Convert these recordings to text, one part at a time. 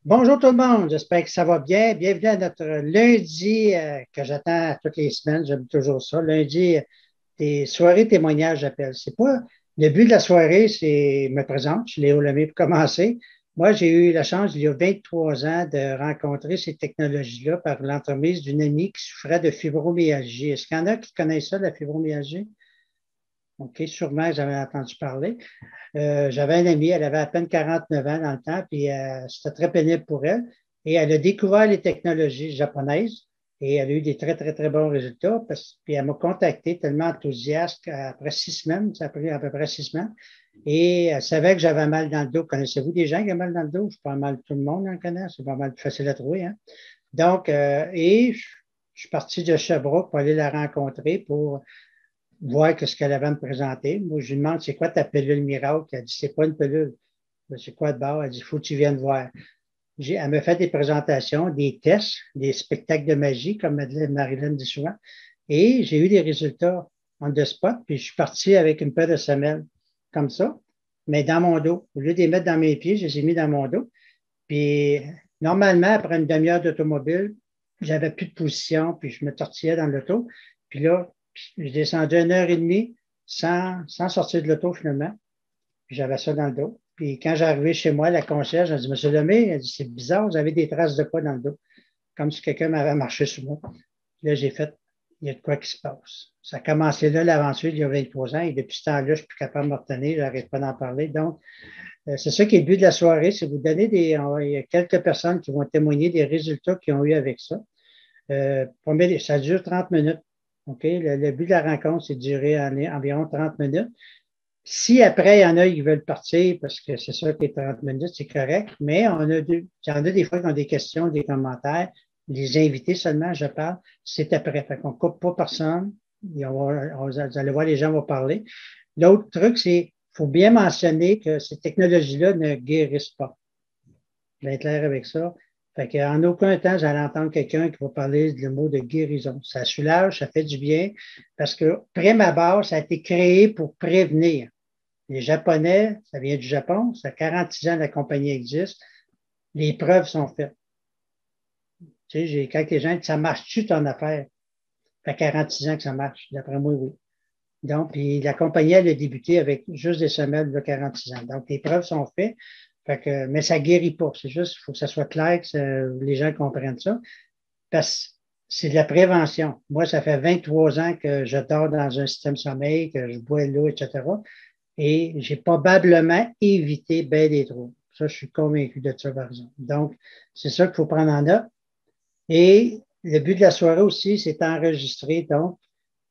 Bonjour tout le monde, j'espère que ça va bien. Bienvenue à notre lundi que j'attends toutes les semaines, j'aime toujours ça. Lundi, des soirées témoignages, j'appelle. C'est pas le but de la soirée, c'est me présente, je suis Léo Lemay pour commencer. Moi, j'ai eu la chance, il y a 23 ans, de rencontrer ces technologies-là par l'entremise d'une amie qui souffrait de fibromyalgie. Est-ce qu'il y en a qui connaissent ça, la fibromyalgie? OK, sûrement, j'avais entendu parler. J'avais une amie, elle avait à peine 49 ans dans le temps, puis c'était très pénible pour elle. Et elle a découvert les technologies japonaises et elle a eu des très, très, très bons résultats. Puis elle m'a contacté tellement enthousiaste qu'après 6 semaines, ça a pris à peu près 6 semaines, et elle savait que j'avais mal dans le dos. Connaissez-vous des gens qui ont mal dans le dos? C'est pas mal, tout le monde en connaît, c'est pas mal facile à trouver, hein? Donc, je suis parti de Sherbrooke pour aller la rencontrer pour voir ce qu'elle avait à me présenter. Moi, je lui demande, c'est quoi ta pilule miracle? Elle dit, c'est pas une pilule. Ben, c'est quoi de bord? Elle dit, il faut que tu viennes voir. Elle me fait des présentations, des tests, des spectacles de magie, comme Marilyn dit souvent. Et j'ai eu des résultats on the spot, puis je suis parti avec une paire de semelles, comme ça, mais dans mon dos. Au lieu de les mettre dans mes pieds, je les ai mis dans mon dos. Puis, normalement, après une demi-heure d'automobile, j'avais plus de position, puis je me tortillais dans l'auto. Puis là, j'ai descendu 1 heure et demie sans sortir de l'auto finalement. Puis j'avais ça dans le dos. Puis quand j'arrivais chez moi, la concierge a dit, Monsieur Lemay, elle dit, c'est bizarre, vous avez des traces de pas dans le dos, comme si quelqu'un m'avait marché sur moi. Puis là, j'ai fait, il y a de quoi qui se passe. Ça a commencé là, l'aventure, il y a 23 ans, et depuis ce temps-là, je ne suis plus capable de me retenir, je n'arrête pas d'en parler. Donc, c'est ça qui est le but de la soirée, c'est vous donner il y a quelques personnes qui vont témoigner des résultats qu'ils ont eu avec ça. Ça dure 30 minutes. OK? Le but de la rencontre, c'est de durer environ 30 minutes. Si après, il y en a qui veulent partir, parce que c'est sûr que les 30 minutes, c'est correct, mais il y en a des fois qui ont des questions, des commentaires. Les invités seulement, je parle, c'est après. Fait qu'on ne coupe pas personne. Vous allez voir, les gens vont parler. L'autre truc, c'est qu'il faut bien mentionner que ces technologies-là ne guérissent pas. Je vais être clair avec ça. Fait qu'en aucun temps, j'allais entendre quelqu'un qui va parler du mot de guérison. Ça soulage, ça fait du bien, parce que prime abord, ça a été créé pour prévenir. Les Japonais, ça vient du Japon, ça fait 46 ans que la compagnie existe. Les preuves sont faites. Tu sais, quand les gens disent, ça marche-tu ton affaire? Ça fait 46 ans que ça marche. D'après moi, oui. Donc, puis la compagnie, elle a débuté avec juste des semelles de 46 ans. Donc, les preuves sont faites. Mais ça ne guérit pas. C'est juste, il faut que ça soit clair, que les gens comprennent ça. Parce que c'est de la prévention. Moi, ça fait 23 ans que je dors dans un système sommeil, que je bois l'eau, etc. Et j'ai probablement évité bien des troubles. Ça, je suis convaincu de ça, par exemple. Donc, c'est ça qu'il faut prendre en note. Et le but de la soirée aussi, c'est enregistrer. Donc,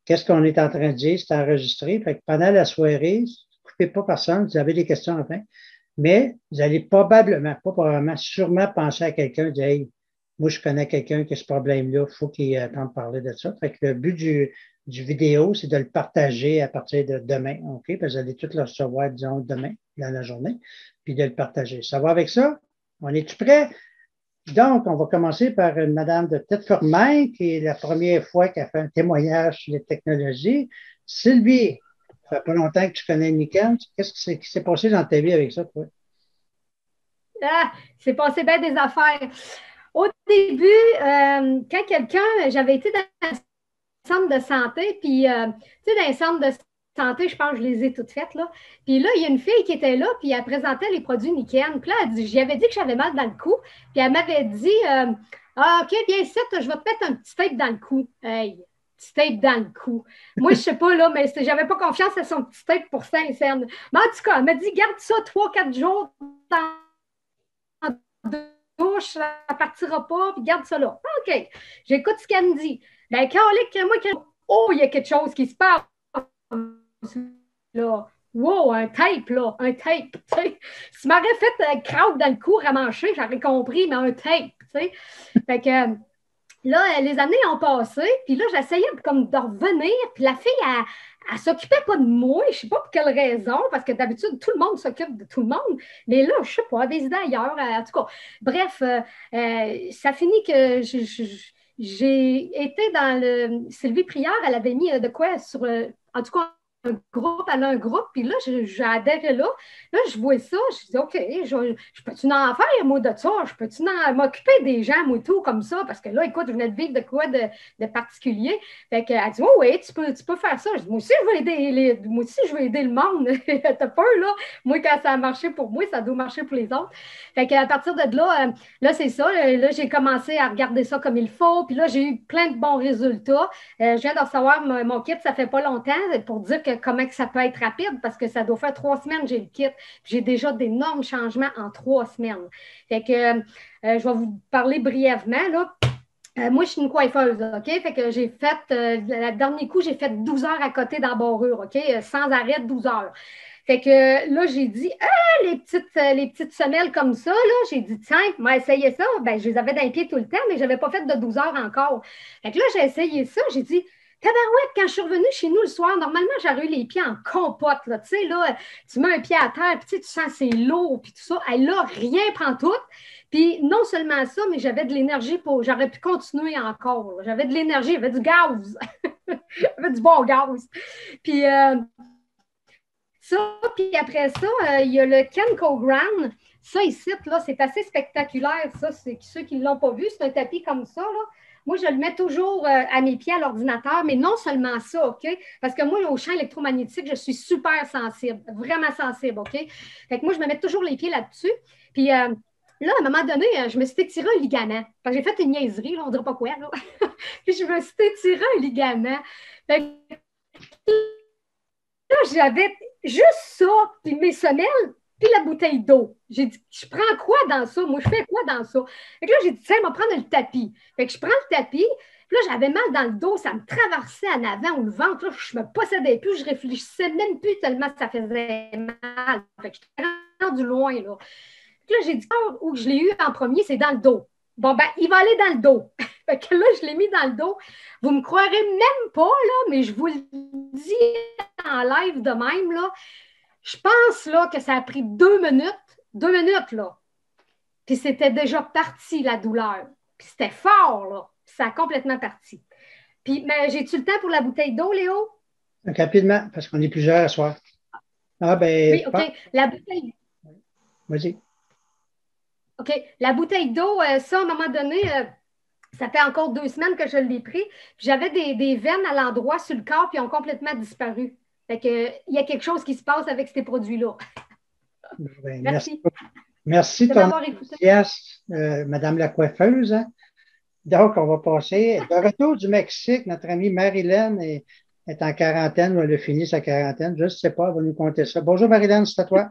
qu'est-ce qu'on est en train de dire? C'est enregistré. Fait que pendant la soirée, ne coupez pas personne, vous avez des questions enfin, mais vous allez probablement, pas probablement, sûrement penser à quelqu'un, dire, hey, moi, je connais quelqu'un qui a ce problème-là, il faut qu'il entende parler de ça. Fait que le but du vidéo, c'est de le partager à partir de demain, OK? Parce que vous allez tout le recevoir, disons, demain, dans la journée, puis de le partager. Ça va avec ça? On est-tu prêt? Donc, on va commencer par une madame de Tête-Fermain, qui est la première fois qu'elle fait un témoignage sur les technologies. Sylvie, ça fait pas longtemps que tu connais Nickel. Qu'est-ce qui s'est passé dans ta vie avec ça, toi? Ah, c'est passé bien des affaires. Au début, quand j'avais été dans un centre de santé, puis, tu sais, dans les centres de santé, je pense que je les ai toutes faites, là. Puis là, il y a une fille qui était là, puis elle présentait les produits Niken. Puis là, j'y avais dit que j'avais mal dans le cou, puis elle m'avait dit, ah, OK, bien, ici, je vais te mettre un petit tape dans le cou. Hey, petit tape dans le cou. Moi, je sais pas, là, mais j'avais pas confiance à son petit tape pour Saint-Cerne. Mais en tout cas, elle m'a dit, garde ça 3, 4 jours dans douche, ça ne partira pas, puis garde ça là. OK. J'écoute ce qu'elle me dit. Ben, oh, il y a quelque chose qui se passe là. Wow, un tape, là, un tape, tu sais. Si m'aurait fait un craque dans le cou à manger, j'aurais compris, mais un tape, tu sais. Fait que là, les années ont passé, puis là, j'essayais comme de revenir, puis la fille, elle s'occupait pas de moi, je sais pas pour quelle raison, parce que d'habitude, tout le monde s'occupe de tout le monde, mais là, je sais pas, des idées ailleurs, en tout cas. Bref, ça finit que j'ai été dans le... Sylvie Prière, elle avait mis de quoi sur... en tout cas, elle a un groupe, puis là, j'ai adhéré là. Là, je vois ça, je dis, OK, je peux-tu en faire, moi, de ça? Je peux-tu m'occuper des gens, moi, tout, comme ça? Parce que là, écoute, je venais de vivre de quoi de particulier. Fait qu'elle dit, oh, oui, tu peux faire ça. Je dis, moi aussi, je veux aider le monde. T'as peur, là? Moi, quand ça a marché pour moi, ça doit marcher pour les autres. Fait qu'à partir de là, là, c'est ça. Là, j'ai commencé à regarder ça comme il faut. Puis là, j'ai eu plein de bons résultats. Je viens de recevoir mon kit, ça fait pas longtemps, pour dire comment que ça peut être rapide, parce que ça doit faire 3 semaines que j'ai le kit. J'ai déjà d'énormes changements en 3 semaines. Fait que je vais vous parler brièvement, là. Moi, je suis une coiffeuse, OK? Fait que j'ai fait, le dernier coup, j'ai fait 12 heures à côté dans la barrure, OK? Sans arrêt, 12 heures. Fait que là, j'ai dit, les petites semelles comme ça, là, j'ai dit, tiens, m'a essayé ça. Ben, je les avais dans les pieds tout le temps, mais je n'avais pas fait de 12 heures encore. Fait que là, j'ai essayé ça, j'ai dit, tabarouette, quand je suis revenue chez nous le soir, normalement, j'aurais eu les pieds en compote, là. Tu sais, là, tu mets un pied à terre, puis tu sens c'est lourd, puis tout ça. Et là, rien prend tout. Puis non seulement ça, mais j'avais de l'énergie j'aurais pu continuer encore. Là. J'avais de l'énergie, j'avais du gaz. J'avais du bon gaz. Puis ça, puis après ça, il y a le Ken Cogram. Ça, ici, là, c'est assez spectaculaire. Ça, c'est ceux qui ne l'ont pas vu, c'est un tapis comme ça, là. Moi, je le mets toujours à mes pieds à l'ordinateur, mais non seulement ça, OK? Parce que moi, au champ électromagnétique, je suis super sensible, vraiment sensible, OK? Fait que moi, je me mets toujours les pieds là-dessus. Puis là, à un moment donné, je me suis étiré un ligament. Parce que j'ai fait une niaiserie, là, on ne dirait pas quoi, là. Puis je me suis étiré un ligament. Fait que là, j'avais juste ça, puis mes semelles, puis la bouteille d'eau. J'ai dit, je prends quoi dans ça? Moi, je fais quoi dans ça? Fait que là, j'ai dit, tiens, on va prendre le tapis. Fait que je prends le tapis, puis là, j'avais mal dans le dos, ça me traversait en avant ou le ventre. Là, je ne me possédais plus, je réfléchissais même plus tellement ça faisait mal. Fait que j'étais rendu loin, là. Fait que là, j'ai dit, où je l'ai eu en premier, c'est dans le dos. Bon, ben, il va aller dans le dos. Fait que là, je l'ai mis dans le dos. Vous ne me croirez même pas, là, mais je vous le dis en live de même, là. Je pense, là, que ça a pris 2 minutes. 2 minutes, là. Puis c'était déjà parti, la douleur. Puis c'était fort, là. Puis ça a complètement parti. Puis, mais j'ai-tu le temps pour la bouteille d'eau, Léo? Donc, rapidement, parce qu'on est plusieurs à soir. Ah, ben. Oui, OK. La bouteille. Vas-y. OK. La bouteille d'eau, ça, à un moment donné, ça fait encore 2 semaines que je l'ai pris. J'avais des veines à l'endroit sur le corps, puis ils ont complètement disparu. Fait que, il y a quelque chose qui se passe avec ces produits-là. Ben, Merci. Merci de ton enthousiasme, Madame la coiffeuse. Hein? Donc, on va passer. De retour du Mexique, notre amie Marilyn est en quarantaine, ou elle a fini sa quarantaine. Je ne sais pas, elle va nous conter ça. Bonjour Marilyn, c'est à toi.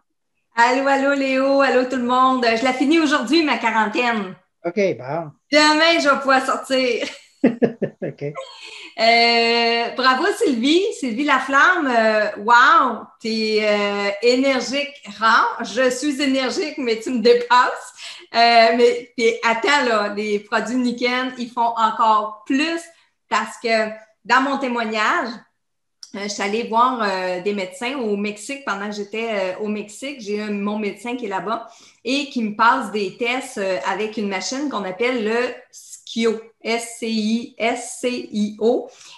Allô, allô Léo, allô tout le monde. Je la finis aujourd'hui, ma quarantaine. OK, bon. Demain, je vais pouvoir sortir. OK. Bravo Sylvie Laflamme. Wow, tu es énergique, rare. Je suis énergique, mais tu me dépasses. Mais puis, attends, là, les produits Niken, ils font encore plus parce que dans mon témoignage, je suis allée voir des médecins au Mexique pendant que j'étais au Mexique. J'ai mon médecin qui est là-bas et qui me passe des tests avec une machine qu'on appelle le SCIO, SCIO.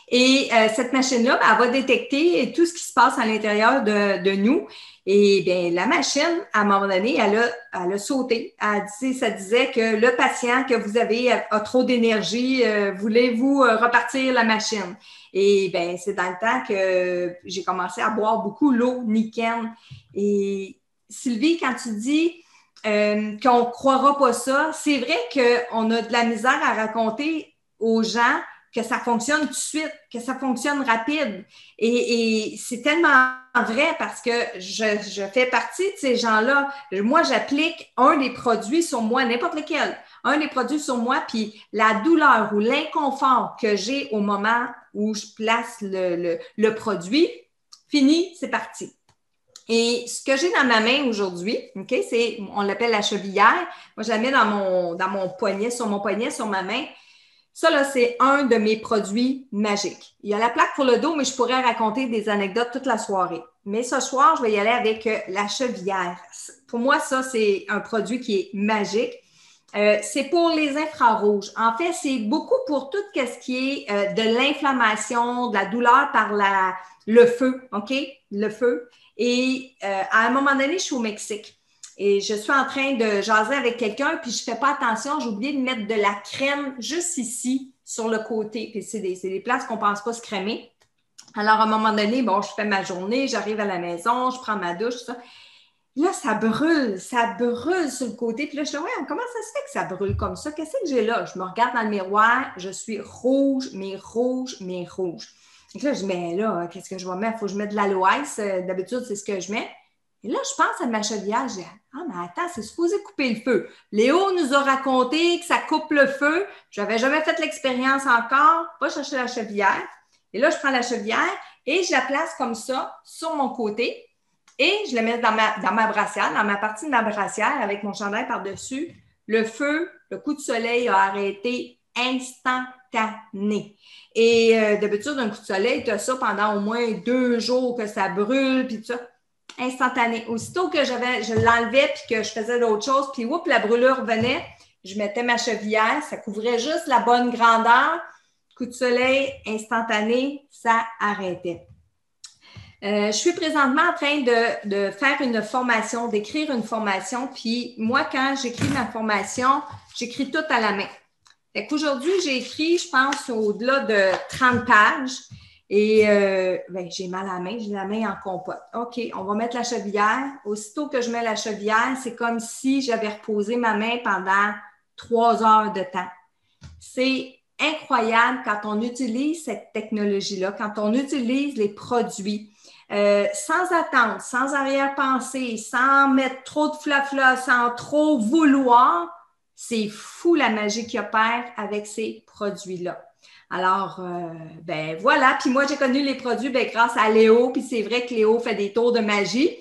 Et cette machine-là, elle va détecter tout ce qui se passe à l'intérieur de nous. Et bien, la machine, à un moment donné, elle a sauté. Ça disait que le patient que vous avez a trop d'énergie. Voulez-vous repartir la machine? Et bien, c'est dans le temps que j'ai commencé à boire beaucoup l'eau Niken. Et Sylvie, quand tu dis qu'on ne croira pas ça, c'est vrai qu'on a de la misère à raconter aux gens que ça fonctionne tout de suite, que ça fonctionne rapide. Et c'est tellement vrai parce que je fais partie de ces gens-là. Moi, j'applique un des produits sur moi, n'importe lequel, un des produits sur moi, puis la douleur ou l'inconfort que j'ai au moment où je place le produit, fini, c'est parti. Et ce que j'ai dans ma main aujourd'hui, OK, on l'appelle la chevillère. Moi, je la mets dans mon poignet, sur ma main. Ça, là, c'est un de mes produits magiques. Il y a la plaque pour le dos, mais je pourrais raconter des anecdotes toute la soirée. Mais ce soir, je vais y aller avec la chevillère. Pour moi, ça, c'est un produit qui est magique. C'est pour les infrarouges. En fait, c'est beaucoup pour tout ce qui est de l'inflammation, de la douleur par le feu, OK? Le feu. Et à un moment donné, je suis au Mexique et je suis en train de jaser avec quelqu'un, puis je ne fais pas attention, j'ai oublié de mettre de la crème juste ici, sur le côté. Puis c'est des places qu'on ne pense pas se crémer. Alors, à un moment donné, bon, je fais ma journée, j'arrive à la maison, je prends ma douche, tout ça. Là, ça brûle sur le côté. Puis là, je dis, ouais, comment ça se fait que ça brûle comme ça? Qu'est-ce que j'ai là? Je me regarde dans le miroir, je suis rouge, mais rouge, mais rouge. Et là, je dis, mais là, qu'est-ce que je vais mettre? Il faut que je mette de l'aloès. D'habitude, c'est ce que je mets. Et là, je pense à ma chaudière. Je dis, ah, mais attends, c'est supposé couper le feu. Léo nous a raconté que ça coupe le feu. Je n'avais jamais fait l'expérience encore. Va chercher la chaudière. Et là, je prends la chaudière et je la place comme ça sur mon côté. Et je le mets dans ma brassière, dans ma partie de ma brassière avec mon chandail par-dessus. Le feu, le coup de soleil a arrêté instantané. Et d'habitude, un coup de soleil, tu as ça pendant au moins 2 jours que ça brûle, puis tout ça. Instantané. Aussitôt que je l'enlevais puis que je faisais d'autres choses, puis oups, la brûlure venait, je mettais ma chevillère, ça couvrait juste la bonne grandeur. Coup de soleil, instantané, ça arrêtait. Je suis présentement en train de faire une formation, d'écrire une formation. Puis moi, quand j'écris ma formation, j'écris tout à la main. Fait qu'aujourd'hui, j'ai écrit, je pense, au-delà de 30 pages. Et j'ai mal à la main, j'ai la main en compote. OK, on va mettre la chevillère. Aussitôt que je mets la chevillère, c'est comme si j'avais reposé ma main pendant 3 heures de temps. C'est incroyable quand on utilise cette technologie-là, quand on utilise les produits. Sans attendre, sans arrière-pensée, sans mettre trop de flafla, sans trop vouloir, c'est fou la magie qu'il opère avec ces produits-là. Alors, voilà. Puis moi, j'ai connu les produits grâce à Léo. Puis c'est vrai que Léo fait des tours de magie.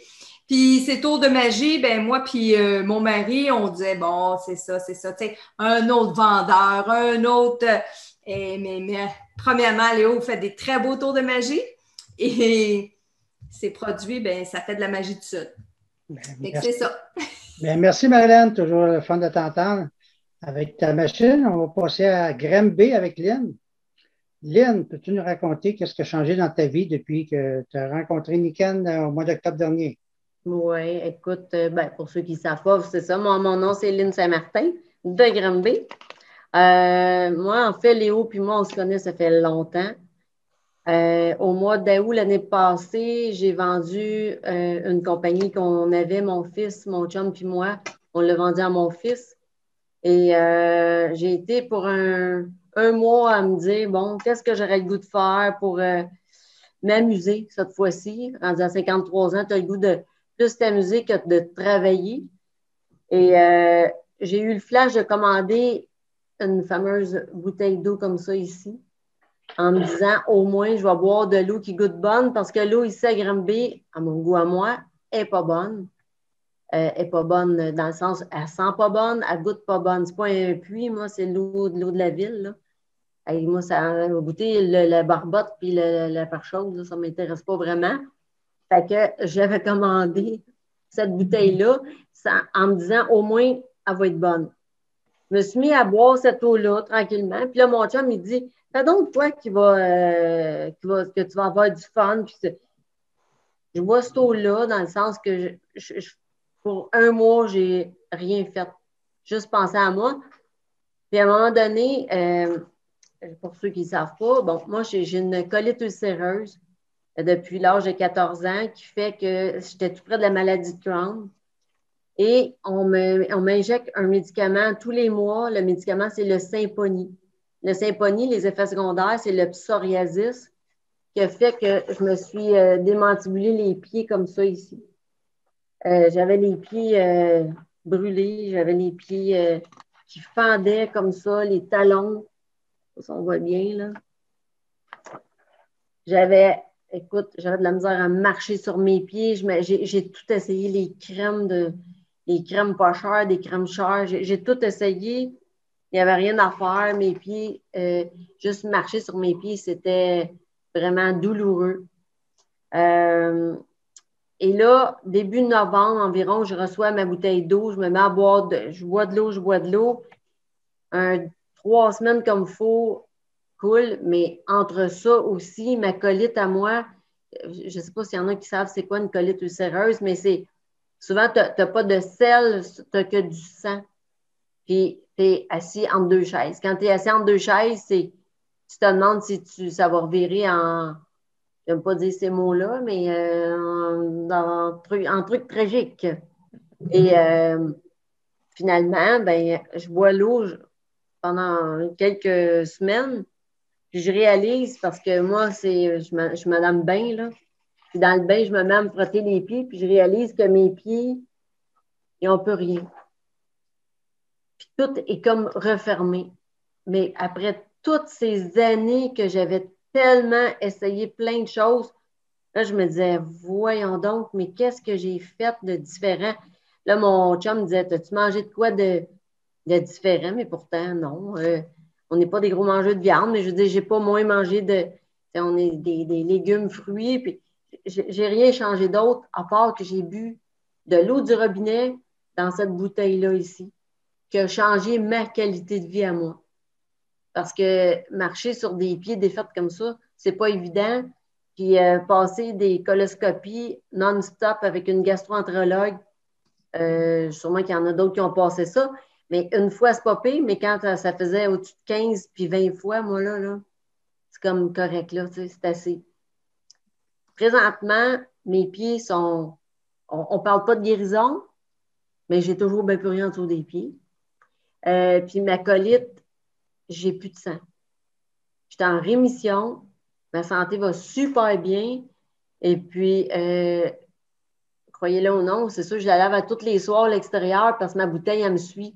Puis ces tours de magie, moi puis mon mari, on disait, bon, c'est ça. Tu sais, un autre vendeur, un autre. Mais premièrement, Léo fait des très beaux tours de magie. Et ces produits, ça fait de la magie du Sud. C'est ça. Merci, Marilyn. Toujours le fun de t'entendre. Avec ta machine, on va passer à Granby avec Lynn. Lynn, peux-tu nous raconter qu'est-ce qui a changé dans ta vie depuis que tu as rencontré Niken au mois d'octobre dernier? Oui, écoute, pour ceux qui ne savent pas, c'est ça. Mon nom, c'est Lynn Saint-Martin de Granby. Moi, en fait, Léo puis moi, on se connaît, ça fait longtemps. Au mois d'août l'année passée, j'ai vendu une compagnie qu'on avait, mon fils, mon chum puis moi. On l'a vendu à mon fils. Et j'ai été pour un mois à me dire, bon, qu'est-ce que j'aurais le goût de faire pour m'amuser cette fois-ci. Rendu à 53 ans, tu as le goût de plus t'amuser que de travailler. Et j'ai eu le flash de commander une fameuse bouteille d'eau comme ça ici, en me disant, au moins, je vais boire de l'eau qui goûte bonne, parce que l'eau ici à Granby, à mon goût à moi, n'est pas bonne. Elle n'est pas bonne dans le sens, elle ne sent pas bonne, elle ne goûte pas bonne. Ce n'est pas un puits, moi, c'est l'eau de la ville, là. Et moi, ça a goûté la barbotte puis la pare-chose, ça ne m'intéresse pas vraiment. Fait que j'avais commandé cette bouteille-là en me disant, au moins, elle va être bonne. Je me suis mis à boire cette eau-là tranquillement. Puis là, mon chum, il dit, fais donc toi que tu vas avoir du fun. Puis je bois cette eau-là dans le sens que pour un mois, je n'ai rien fait. Juste penser à moi. Puis à un moment donné, pour ceux qui ne savent pas, bon, moi, j'ai une colite ulcéreuse depuis l'âge de 14 ans qui fait que j'étais tout près de la maladie de Crohn. Et on m'injecte un médicament tous les mois. Le médicament, c'est le Symphony. Le Symphony, les effets secondaires, c'est le psoriasis qui a fait que je me suis démantibulé les pieds comme ça ici. J'avais les pieds brûlés, j'avais les pieds qui fendaient comme ça, les talons. Ça, on voit bien, là. J'avais de la misère à marcher sur mes pieds. J'ai tout essayé, les crèmes pas chères, des crèmes chères. J'ai tout essayé. Il n'y avait rien à faire. Mes pieds, juste marcher sur mes pieds, c'était vraiment douloureux. Et là, début novembre environ, je reçois ma bouteille d'eau, je me mets à boire, je bois de l'eau. 3 semaines comme il faut, cool, mais entre ça aussi, ma colite à moi, je ne sais pas s'il y en a qui savent c'est quoi une colite ulcéreuse, mais c'est souvent, tu n'as pas de sel, tu n'as que du sang. Puis, tu es assis entre 2 chaises. Quand tu es assis entre 2 chaises, tu te demandes si ça va revirer en, je n'aime pas dire ces mots-là, mais en truc tragique. Et finalement, ben, je bois l'eau pendant quelques semaines, puis je réalise, parce que moi, je me lave bain, là. Puis dans le bain, je me mets à me frotter les pieds, puis je réalise que mes pieds, ils n'ont plus rien. Puis tout est comme refermé. Mais après toutes ces années que j'avais tellement essayé plein de choses, là, je me disais, voyons donc, mais qu'est-ce que j'ai fait de différent? Là, mon chum me disait, as-tu mangé de quoi de différent? Mais pourtant, non. On n'est pas des gros mangeurs de viande, mais je veux dire, j'ai pas moins mangé on est des légumes, fruits, puis j'ai rien changé d'autre, à part que j'ai bu de l'eau du robinet dans cette bouteille-là ici, qui a changé ma qualité de vie à moi. Parce que marcher sur des pieds défaits comme ça, c'est pas évident. Puis passer des coloscopies non-stop avec une gastro-entérologue, sûrement qu'il y en a d'autres qui ont passé ça, mais une fois, c'est pas pire, mais quand ça faisait au-dessus de 15 puis 20 fois, moi, là c'est comme correct, là, tu sais, c'est assez. Présentement, mes pieds sont... On parle pas de guérison, mais j'ai toujours bien plus rien en dessous des pieds. Puis ma colite, j'ai plus de sang. J'étais en rémission, ma santé va super bien, et puis, croyez-le ou non, c'est sûr, je la lave à tous les soirs à l'extérieur parce que ma bouteille, elle me suit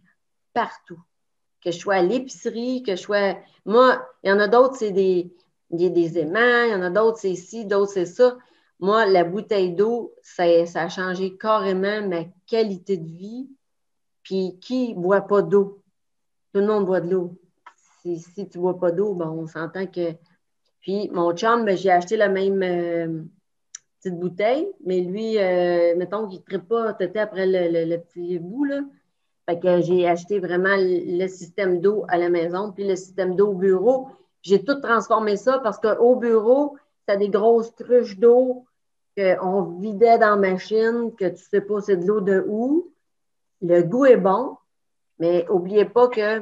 partout. Que je sois à l'épicerie, que je sois... Moi, il y en a d'autres, c'est des aimants, il y en a d'autres, c'est ci, d'autres, c'est ça. Moi, la bouteille d'eau, ça a changé carrément ma qualité de vie. Puis, qui ne boit pas d'eau? Tout le monde boit de l'eau. Si tu ne bois pas d'eau, bon, on s'entend que... Puis, mon chum, ben, j'ai acheté la même petite bouteille, mais lui, mettons qu'il ne trippe pas têter après le petit bout, là. Fait que j'ai acheté vraiment le système d'eau à la maison, puis le système d'eau au bureau. J'ai tout transformé ça parce qu'au bureau, tu as des grosses cruches d'eau qu'on vidait dans la machine, que tu ne sais pas c'est de l'eau de où. Le goût est bon, mais n'oubliez pas que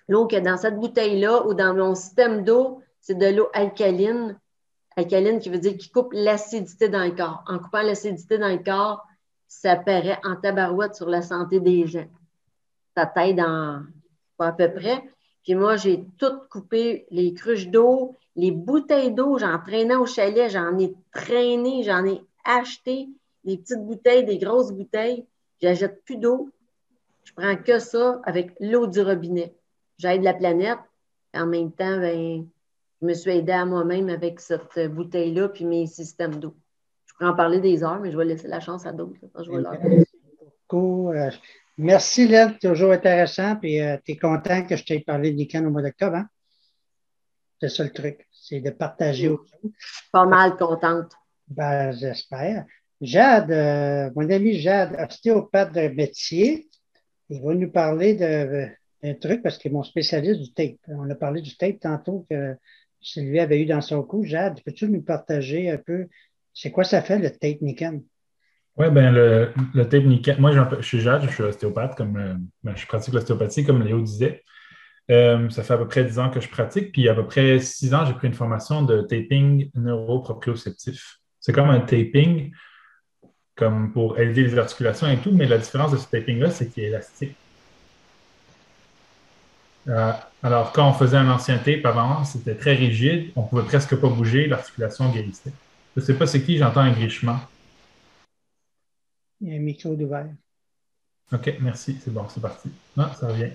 l'eau qu'il y a dans cette bouteille-là ou dans mon système d'eau, c'est de l'eau alcaline. Alcaline qui veut dire qu'il coupe l'acidité dans le corps. En coupant l'acidité dans le corps, ça paraît en tabarouette sur la santé des gens. Ça t'aide à peu près. Puis moi, j'ai tout coupé, les cruches d'eau, les bouteilles d'eau, j'en traînais au chalet, j'en ai traîné, j'en ai acheté des petites bouteilles, des grosses bouteilles. J'achète plus d'eau. Je prends que ça avec l'eau du robinet. J'aide la planète. En même temps, ben, je me suis aidée à moi-même avec cette bouteille-là puis mes systèmes d'eau. Je pourrais en parler des heures, mais je vais laisser la chance à d'autres. Je vais leur... Beaucoup. Merci, Lynn. Toujours intéressant. Puis, tu es content que je t'aie parlé de Niken au mois d'octobre, hein? C'est ça le truc. C'est de partager aux autres. Pas mal contente. Ben, j'espère. Jade, mon ami Jade, ostéopathe de métier, il va nous parler d'un truc parce qu'il est mon spécialiste du tape. On a parlé du tape tantôt que Sylvie avait eu dans son coup. Jade, peux-tu nous partager un peu c'est quoi ça fait le tape Niken? Oui, bien, le tape Niken, moi, je suis Jade, je suis ostéopathe, je pratique l'ostéopathie, comme Léo disait. Ça fait à peu près 10 ans que je pratique, puis à peu près 6 ans, j'ai pris une formation de taping neuroproprioceptif. C'est comme un taping, comme pour aider les articulations et tout, mais la différence de ce taping-là, c'est qu'il est élastique. Alors, quand on faisait un ancien tape avant, c'était très rigide, on ne pouvait presque pas bouger, l'articulation guérissait. Je ne sais pas c'est qui, j'entends un grichement. Il y a un micro d'ouvert. OK, merci, c'est bon, c'est parti. Non, ça revient.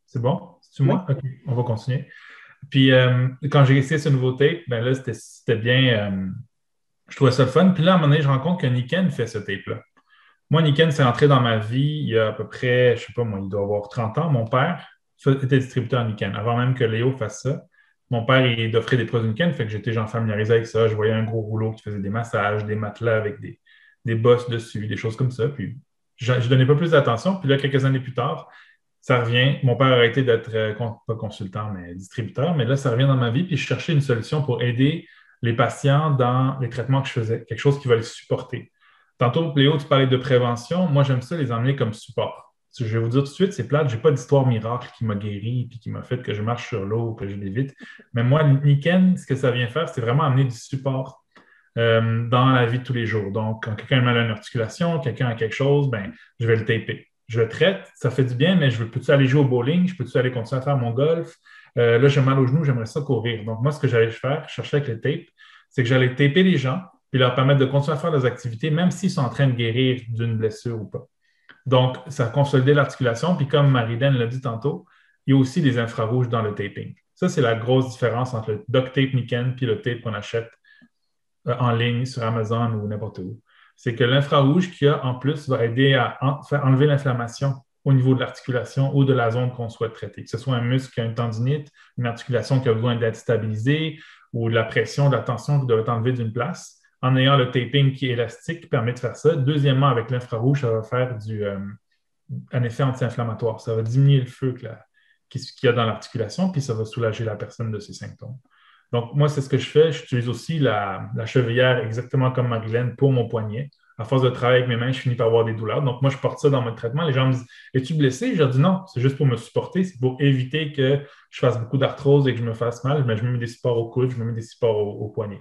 C'est bon? C'est-tu moi? OK, on va continuer. Puis, quand j'ai essayé ce nouveau tape, ben là, c'était bien... je trouvais ça le fun. Puis là, à un moment donné, je rends compte que Niken fait ce tape-là. Moi, Niken, c'est entré dans ma vie il y a à peu près, je ne sais pas moi, il doit avoir 30 ans. Mon père était distributeur Niken, avant même que Léo fasse ça. mon père, il offrait des produits Niken, fait que j'étais genre familiarisé avec ça. Je voyais un gros rouleau qui faisait des massages, des matelas avec des bosses dessus, des choses comme ça. Puis, je ne donnais pas plus d'attention. Puis là, quelques années plus tard, ça revient. Mon père a arrêté d'être, pas consultant, mais distributeur. Mais là, ça revient dans ma vie. Puis, je cherchais une solution pour aider les patients dans les traitements que je faisais, quelque chose qui va les supporter. Tantôt, Léo, tu parlais de prévention. Moi, j'aime ça les emmener comme support. Je vais vous dire tout de suite, c'est plate, je n'ai pas d'histoire miracle qui m'a guéri et qui m'a fait que je marche sur l'eau, que je l'évite. Mais moi, Niken, ce que ça vient faire, c'est vraiment amener du support dans la vie de tous les jours. Donc, quand quelqu'un a mal à une articulation, quelqu'un a quelque chose, ben, je vais le taper. Je le traite, ça fait du bien, mais peux-tu aller jouer au bowling? Je peux-tu aller continuer à faire mon golf? Là, j'ai mal au genou, j'aimerais ça courir. Donc, moi, ce que j'allais faire, chercher avec les tapes, c'est que j'allais taper les gens puis leur permettre de continuer à faire des activités, même s'ils sont en train de guérir d'une blessure ou pas. Donc, ça consolidait l'articulation. Puis comme Marie-Hélène l'a dit tantôt, il y a aussi des infrarouges dans le taping. Ça, c'est la grosse différence entre le duct tape Niken puis le tape qu'on achète en ligne sur Amazon ou n'importe où. C'est que l'infrarouge qu'il y a en plus va aider à faire enlever l'inflammation au niveau de l'articulation ou de la zone qu'on souhaite traiter. Que ce soit un muscle qui a une tendinite, une articulation qui a besoin d'être stabilisée ou de la pression, de la tension qui doit être enlevée d'une place. En ayant le taping qui est élastique, qui permet de faire ça. Deuxièmement, avec l'infrarouge, ça va faire un effet anti-inflammatoire. Ça va diminuer le feu qu'il y a dans l'articulation, puis ça va soulager la personne de ses symptômes. Donc, moi, c'est ce que je fais. J'utilise aussi la chevillère exactement comme Marie-Hélène pour mon poignet. À force de travailler avec mes mains, je finis par avoir des douleurs. Donc, moi, je porte ça dans mon traitement. Les gens me disent, es-tu blessé? Je leur dis non, c'est juste pour me supporter. C'est pour éviter que je fasse beaucoup d'arthrose et que je me fasse mal. Mais je me mets des supports au coude, je me mets des supports au poignet.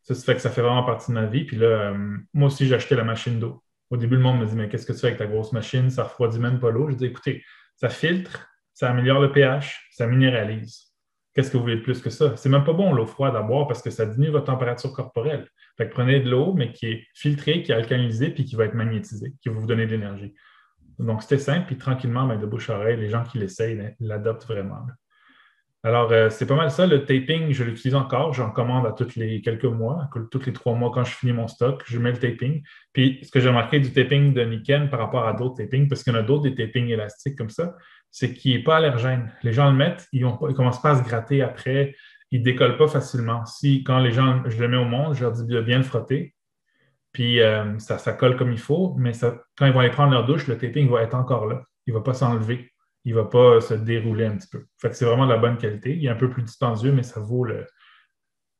Ça fait que ça fait vraiment partie de ma vie. Puis là, moi aussi, j'ai acheté la machine d'eau. Au début, le monde me dit, mais qu'est-ce que tu fais avec ta grosse machine? Ça refroidit même pas l'eau. Je dis, écoutez, ça filtre, ça améliore le pH, ça minéralise. Qu'est-ce que vous voulez de plus que ça? C'est même pas bon l'eau froide à boire parce que ça diminue votre température corporelle. Fait que prenez de l'eau, mais qui est filtrée, qui est alcalinisée, puis qui va être magnétisée, qui va vous donner de l'énergie. Donc, c'était simple, puis tranquillement, de bouche à oreille, les gens qui l'essayent l'adoptent vraiment. Alors, c'est pas mal ça. Le taping, je l'utilise encore. J'en commande à tous les quelques mois, tous les 3 mois quand je finis mon stock, je mets le taping. Puis, ce que j'ai remarqué du taping de Niken par rapport à d'autres tapings, parce qu'il y en a d'autres des tapings élastiques comme ça, c'est qu'il n'est pas allergène. Les gens le mettent, ils ne commencent pas à se gratter après, ils ne décollent pas facilement. Quand les gens, je le mets au monde, je leur dis de bien le frotter, puis ça colle comme il faut, mais quand ils vont aller prendre leur douche, le taping va être encore là. Il ne va pas s'enlever. Il ne va pas se dérouler un petit peu. Fait que c'est vraiment de la bonne qualité. Il est un peu plus dispendieux, mais ça vaut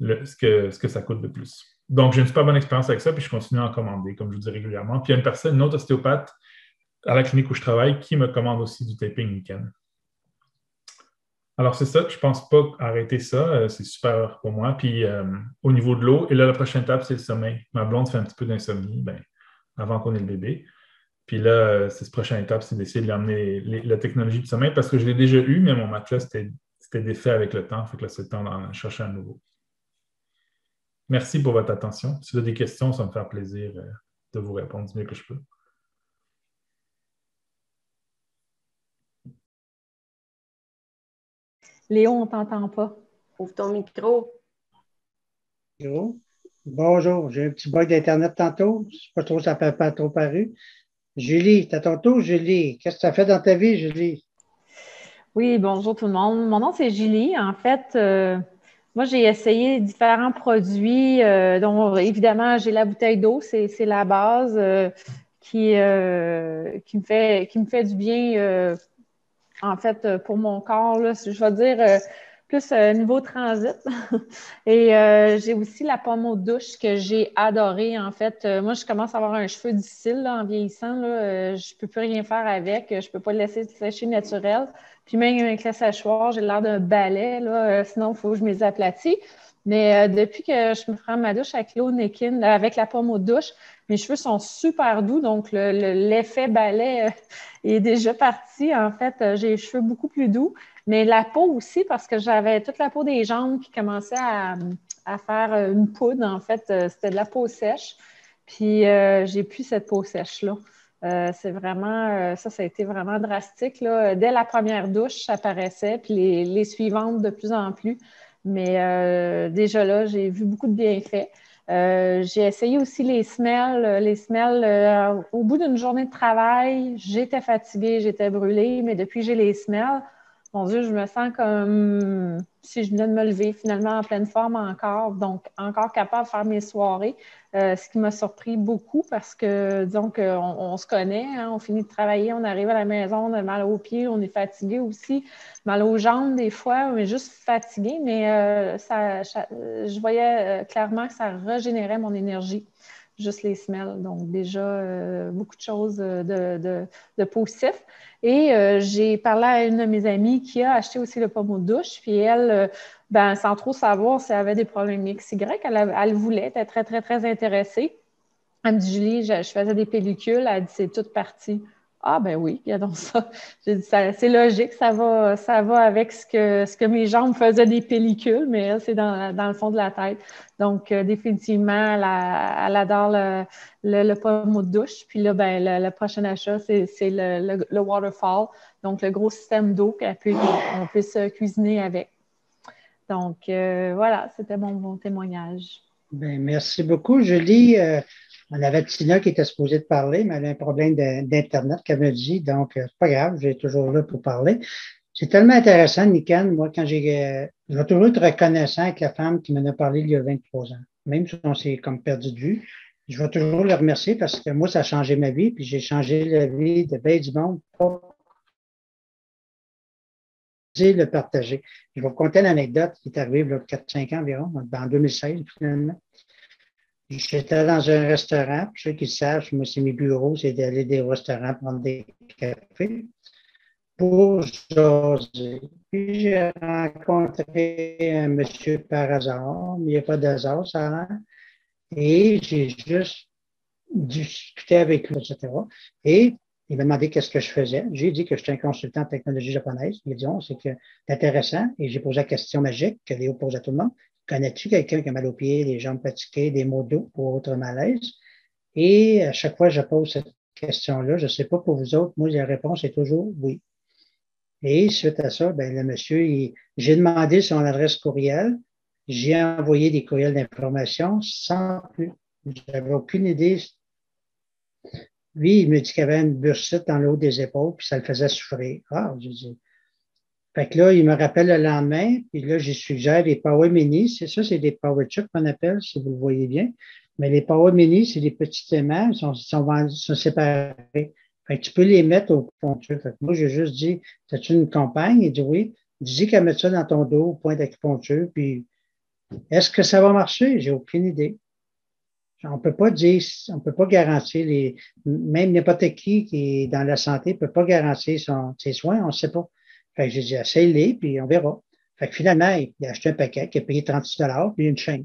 ce que ça coûte de plus. Donc, j'ai une super bonne expérience avec ça, puis je continue à en commander, comme je vous dis régulièrement. Puis il y a une autre ostéopathe à la clinique où je travaille, qui me commande aussi du taping Niken. Alors, c'est ça. Je ne pense pas arrêter ça. C'est super pour moi. Puis, au niveau de l'eau, et là, la prochaine étape, c'est le sommeil. Ma blonde fait un petit peu d'insomnie avant qu'on ait le bébé. Puis là, cette prochaine étape, c'est d'essayer de lui amener la technologie du sommeil parce que je l'ai déjà eu, mais mon matelas, c'était défait avec le temps. Fait que là, c'est le temps d'en chercher un nouveau. Merci pour votre attention. Si vous avez des questions, ça va me faire plaisir de vous répondre du mieux que je peux. Léo, on ne t'entend pas. Ouvre ton micro. Bonjour, j'ai un petit bug d'Internet tantôt. Je ne sais pas trop, ça n'a pas trop paru. Julie, c'est à ton tour, Julie. Qu'est-ce que tu as fait dans ta vie, Julie? Oui, bonjour tout le monde. Mon nom, c'est Julie. En fait, moi, j'ai essayé différents produits, dont évidemment, j'ai la bouteille d'eau, c'est la base qui me fait du bien, en fait, pour mon corps. Là, je vais dire plus niveau transit. Et j'ai aussi la pomme aux douche que j'ai adorée. En fait, moi, je commence à avoir un cheveu difficile là, en vieillissant. Là, je ne peux plus rien faire avec. Je ne peux pas le laisser sécher naturel. Puis même avec le séchoir, j'ai l'air d'un balai. Là, sinon, il faut que je me les aplatis. Mais depuis que je me prends ma douche avec l'eau Niken, avec la pomme aux douche, mes cheveux sont super doux. Donc, l'effet balai est déjà parti. En fait, j'ai les cheveux beaucoup plus doux. Mais la peau aussi, parce que j'avais toute la peau des jambes qui commençait à faire une poudre. En fait, c'était de la peau sèche. Puis, j'ai plus cette peau sèche-là. C'est vraiment, ça a été vraiment drastique, là. Dès la première douche, ça apparaissait, puis les suivantes de plus en plus. Mais déjà là, j'ai vu beaucoup de bienfaits. J'ai essayé aussi les semelles. Les semelles, au bout d'une journée de travail, j'étais fatiguée, j'étais brûlée, mais depuis que j'ai les semelles, mon Dieu, je me sens comme si je venais de me lever, finalement en pleine forme encore, donc encore capable de faire mes soirées, ce qui m'a surpris beaucoup parce que, disons qu'on se connaît, hein, on finit de travailler, on arrive à la maison, on a mal aux pieds, on est fatigué aussi, mal aux jambes des fois, on est juste fatigué, mais je voyais clairement que ça régénérait mon énergie, juste les semelles. Donc déjà, beaucoup de choses de positif. Et j'ai parlé à une de mes amies qui a acheté aussi le pommeau de douche, puis elle, sans trop savoir si elle avait des problèmes XY, elle voulait, être très, très, très intéressée. Elle me dit, Julie, je faisais des pellicules. Elle dit, c'est toute partie. Ah, ben oui, il y a donc ça. J'ai dit, c'est logique, ça va avec ce que mes jambes faisaient des pellicules, mais elle, c'est dans le fond de la tête. Donc, définitivement, elle adore le pommeau de douche. Puis là, le prochain achat, c'est le waterfall, donc le gros système d'eau qu'on puisse cuisiner avec. Donc, voilà, c'était mon témoignage. Ben, merci beaucoup, Julie. On avait Tina qui était supposée de parler, mais elle a un problème d'Internet, qu'elle me dit. Donc, c'est pas grave, j'ai toujours là pour parler. C'est tellement intéressant, Nikan. Moi, je vais toujours être reconnaissant avec la femme qui m'en a parlé il y a 23 ans. Même si on s'est comme perdu de vue, je vais toujours le remercier parce que moi, ça a changé ma vie, puis j'ai changé la vie de bien du monde pour le partager. Je vais vous conter une anecdote qui est arrivée il y a 4-5 ans environ, en 2016, finalement. J'étais dans un restaurant, pour ceux qui le savent, moi, c'est mes bureaux, c'est d'aller des restaurants prendre des cafés pour jaser. Puis j'ai rencontré un monsieur par hasard, mais il n'y a pas d'hasard, ça a l'air. Et j'ai juste discuté avec lui, etc. Et il m'a demandé qu'est-ce que je faisais. J'ai dit que j'étais un consultant en technologie japonaise. Il a dit, c'est que c'est intéressant. Et j'ai posé la question magique que Léo pose à tout le monde. Connais-tu quelqu'un qui a mal aux pieds, les jambes fatiguées, des maux d'eau ou autre malaise? Et à chaque fois que je pose cette question-là, je ne sais pas pour vous autres, moi, la réponse est toujours oui. Et suite à ça, le monsieur, j'ai demandé son adresse courriel. J'ai envoyé des courriels d'information sans plus. J'avais aucune idée. Lui, il me dit qu'il avait une bursite dans le haut des épaules, puis ça le faisait souffrir. Ah, j'ai dit. Fait que là, il me rappelle le lendemain, puis là, j'ai suggéré les Power Mini. C'est ça, c'est des Power Chuck qu'on appelle, si vous le voyez bien. Mais les Power Mini, c'est des petits aimants, ils sont séparés. Fait que tu peux les mettre au acupuncture. Fait que moi, j'ai juste dit, as-tu une compagne? Il dit oui. Dis qu'elle met ça dans ton dos au point d'acupuncture, puis est-ce que ça va marcher? J'ai aucune idée. On peut pas dire, on peut pas garantir même n'importe qui est dans la santé peut pas garantir ses soins, on ne sait pas. Fait que j'ai dit, essaye-les, puis on verra. Fait que finalement, il a acheté un paquet, qui a payé 36 $, puis une chaîne.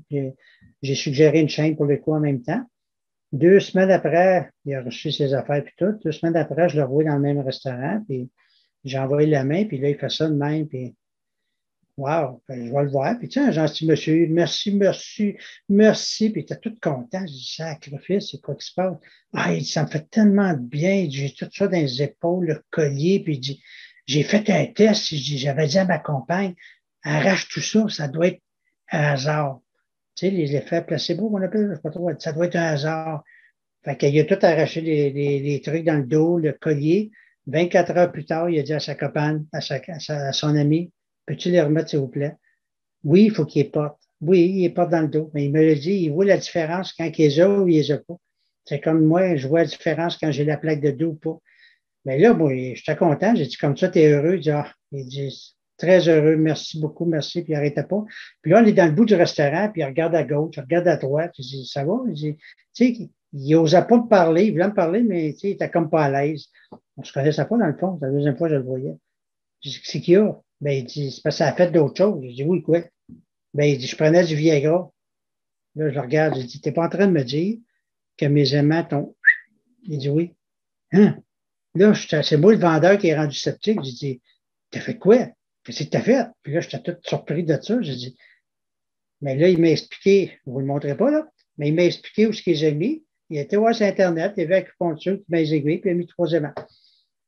J'ai suggéré une chaîne pour le coup en même temps. 2 semaines après, il a reçu ses affaires puis tout. 2 semaines après, je le revois dans le même restaurant, puis j'ai envoyé la main, puis là, il fait ça de même, puis wow, je vais le voir. Puis, tu sais, un gentil monsieur, merci, merci, merci. Puis, il était tout content. Je dis, sacrifice, c'est quoi qui se passe? Ah, il dit, ça me fait tellement de bien. J'ai tout ça dans les épaules, le collier. Puis, il dit, j'ai fait un test. J'avais dit à ma compagne, arrache tout ça, ça doit être un hasard. Tu sais, les effets placebo, on appelle, je sais pas trop, ça doit être un hasard. Fait qu'il a tout arraché les trucs dans le dos, le collier. 24 heures plus tard, il a dit à sa copine, à son ami, peux-tu les remettre, s'il vous plaît? Oui, il faut qu'il les porte. Oui, il les porte dans le dos. Mais il me l'a dit, il voit la différence quand il les a ou il les a pas. C'est comme moi, je vois la différence quand j'ai la plaque de dos ou pas. Mais là, moi, j'étais content. J'ai dit, comme ça, tu es heureux. Il dit, très heureux, merci beaucoup, merci. Puis il n'arrêtait pas. Puis là, on est dans le bout du restaurant, puis il regarde à gauche, il regarde à droite. Je dis, ça va? Il dit, tu sais, il n'osait pas me parler. Il voulait me parler, mais tu sais, il était comme pas à l'aise. On ne se connaissait pas dans le fond. C'est la deuxième fois que je le voyais. Je dis, c'est qu'il y a? Il dit, c'est parce que ça a fait d'autres choses. Je dis, oui, quoi? Il dit, je prenais du Viagra. Là, je le regarde, je dis, t'es pas en train de me dire que mes aimants t'ont. Il dit, oui. Hein? Là, c'est moi le vendeur qui est rendu sceptique. J'ai dit, t'as fait quoi? Qu'est-ce que t'as fait? Puis là, j'étais tout surpris de ça. J'ai dit, mais là, il m'a expliqué, je vous le montrez pas, là, mais il m'a expliqué où ce qu'il a mis. Il était voir sur Internet, il avait acupuncture, puis les aiguilles, puis il a mis 3 aimants.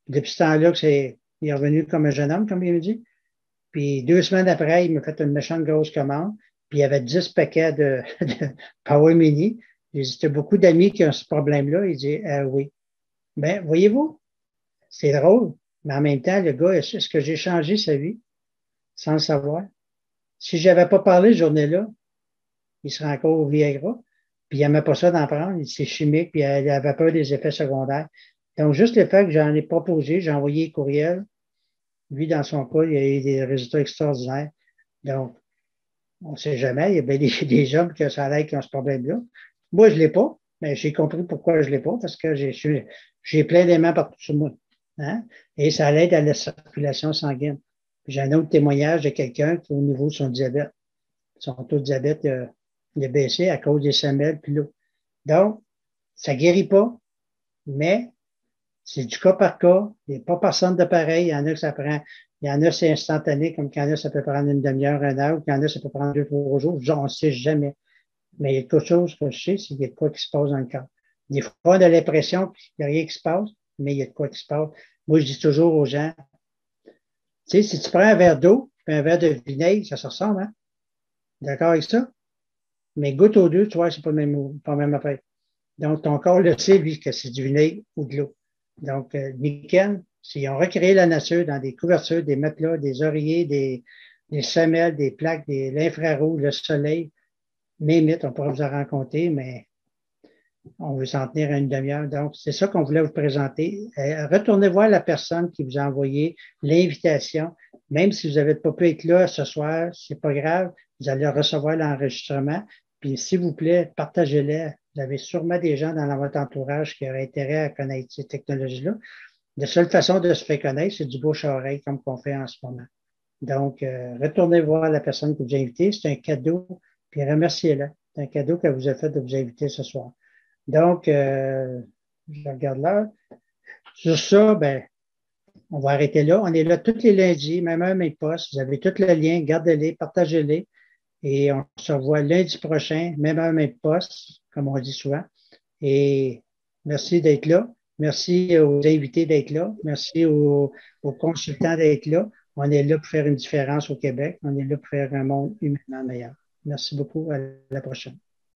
Depuis ce temps-là, il est revenu comme un jeune homme, comme il me dit. Puis 2 semaines après, il m'a fait une méchante grosse commande. Puis il y avait 10 paquets de Power Mini. J'ai dit, t'as beaucoup d'amis qui ont ce problème-là. Il dit, oui. Voyez-vous, c'est drôle. Mais en même temps, le gars, est-ce que j'ai changé sa vie sans le savoir? Si je n'avais pas parlé cette journée-là, il serait encore au Viagra. Puis il n'aimait pas ça d'en prendre. C'est chimique, puis il avait peur des effets secondaires. Donc, juste le fait que j'en ai proposé, j'ai envoyé un courriel. Lui, dans son cas, il a eu des résultats extraordinaires. Donc, on ne sait jamais. Il y a bien des hommes que ça a l'air qui ont ce problème-là. Moi, je ne l'ai pas, mais j'ai compris pourquoi je ne l'ai pas, parce que j'ai plein d'aimants partout sur moi. Hein? Et ça aide à la circulation sanguine. J'ai un autre témoignage de quelqu'un qui, au niveau de son diabète, son taux de diabète il a baissé à cause des semelles puis l'eau. Donc, ça ne guérit pas, mais c'est du cas par cas. Il n'y a pas personne de pareil. Il y en a que ça prend, il y en a c'est instantané, comme qu'il y en a ça peut prendre une demi-heure, une heure, qu'il y en a ça peut prendre 2, 3 jours. On ne sait jamais. Mais il y a quelque chose que je sais, c'est qu'il y a de quoi qui se passe dans le corps. Des fois, on a l'impression qu'il n'y a rien qui se passe, mais il y a de quoi qui se passe. Moi, je dis toujours aux gens, tu sais, si tu prends un verre d'eau et un verre de vinaigre, ça se ressemble, hein? D'accord avec ça? Mais goûte aux deux, tu vois, c'est pas la même affaire. Donc, ton corps le sait, lui, que c'est du vinaigre ou de l'eau. Donc, nickel, s'ils ont recréé la nature dans des couvertures, des matelas, des oreillers, des semelles, des plaques, l'infrarouge, le soleil, limite, on pourra vous en rencontrer, mais on veut s'en tenir à une demi-heure. Donc, c'est ça qu'on voulait vous présenter. Retournez voir la personne qui vous a envoyé l'invitation. Même si vous n'avez pas pu être là ce soir, c'est pas grave. Vous allez recevoir l'enregistrement. Puis, s'il vous plaît, partagez-les. Vous avez sûrement des gens dans votre entourage qui auraient intérêt à connaître ces technologies-là. La seule façon de se faire connaître, c'est du bouche à oreille, comme qu'on fait en ce moment. Donc, retournez voir la personne que vous avez invitée. C'est un cadeau. Puis, remerciez-la. C'est un cadeau qu'elle vous a fait de vous inviter ce soir. Donc, je regarde là. Sur ça, ben, on va arrêter là. On est là tous les lundis, même heure, même poste. Vous avez tous les liens, gardez-les, partagez-les. Et on se revoit lundi prochain, même heure, même poste, comme on dit souvent. Et merci d'être là. Merci aux invités d'être là. Merci aux consultants d'être là. On est là pour faire une différence au Québec. On est là pour faire un monde humainement meilleur. Merci beaucoup. À la prochaine.